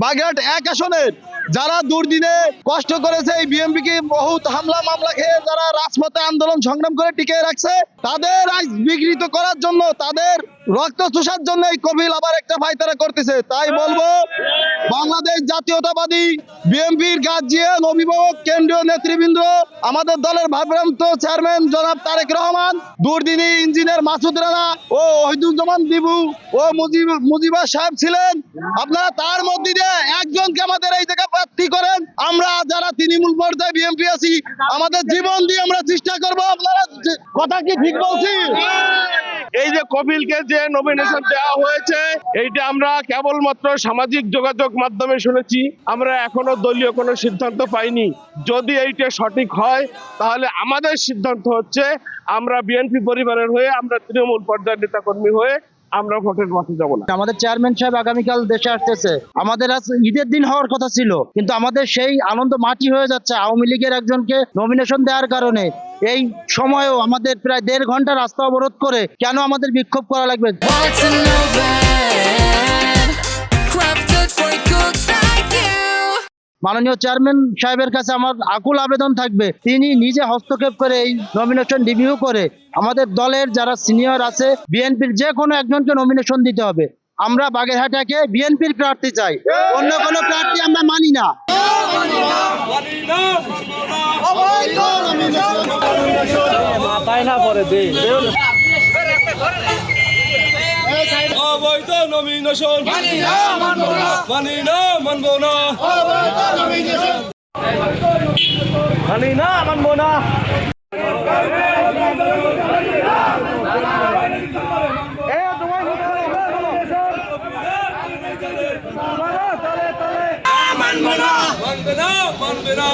বাগেরহাট 1 আসনের যারা দুর্দিনে কষ্ট করেছে, এই বিএনপিকে বহুত হামলা মামলা খেয়ে যারা রাজপথে আন্দোলন সংগ্রাম করে টিকে রাখছে, তাদের আজ বিঘ্নিত করার জন্য, তাদের রক্ত চুষার জন্য এই কপিল আবার একটা ফাইতারা করতেছে। তাই বলবো, বাংলাদেশ জাতীয়তাবাদী বিএনপির গার্জিয়ান, অভিভাবক, কেন্দ্রীয় নেতৃবৃন্দ, আমাদের দলের ভারপ্রাপ্ত চেয়ারম্যান জনাব তারেক রহমান, দুর্দিনী ইঞ্জিনিয়ার মাসুদ রানা ও ওহিদুজ্জামান দিবু ও মুজিবা সাহেব ছিলেন, আপনারা তার মধ্যে দিয়ে একজনকে আমাদের এই জায়গা প্রার্থী করেন। আমরা যারা তৃণমূল পর্যায়ে বিএনপি আছি, আমাদের জীবন দিয়ে আমরা চেষ্টা করব। আপনারা কথা কি ঠিক বলছি? এই যে কপিলকে যে নমিনেশন দেওয়া হয়েছে, এইটা আমরা কেবলমাত্র সামাজিক যোগাযোগ মাধ্যমে শুনেছি, আমরা এখনো দলীয় কোনো সিদ্ধান্ত পাইনি। যদি এইটা সঠিক হয়, তাহলে আমাদের সিদ্ধান্ত হচ্ছে আমরা বিএনপি পরিবারের হয়ে, আমরা তৃণমূল পর্যায়ের নেতাকর্মী হয়ে আমরা ভোটের মাঠে যাব না। আমাদের চেয়ারম্যান সাহেব আগামীকাল দেশে আসতেছে, আমাদের আজ ঈদের দিন হওয়ার কথা ছিল, কিন্তু আমাদের সেই আনন্দ মাটি হয়ে যাচ্ছে আওয়ামী লীগের একজনকে নমিনেশন দেওয়ার কারণে। এই সময়েও আমাদের প্রায় 1.5 ঘন্টা রাস্তা অবরোধ করে কেন আমাদের বিক্ষোভ করা লাগবে? মাননীয় চেয়ারম্যান সাহেবের কাছে আমার আকুল আবেদন থাকবে, তিনি নিজে হস্তক্ষেপ করে এই নমিনেশন রিভিউ করে আমাদের দলের যারা সিনিয়র আছে, বিএনপির যে কোনো একজনকে নমিনেশন দিতে হবে। আমরা বাগেরহাটে বিএনপির প্রার্থী চাই, অন্য কোনো প্রার্থী আমরা মানি না। অবৈধ নমিনেশন মানি না, মানবো না, মানি না, মানবো না। মানবে না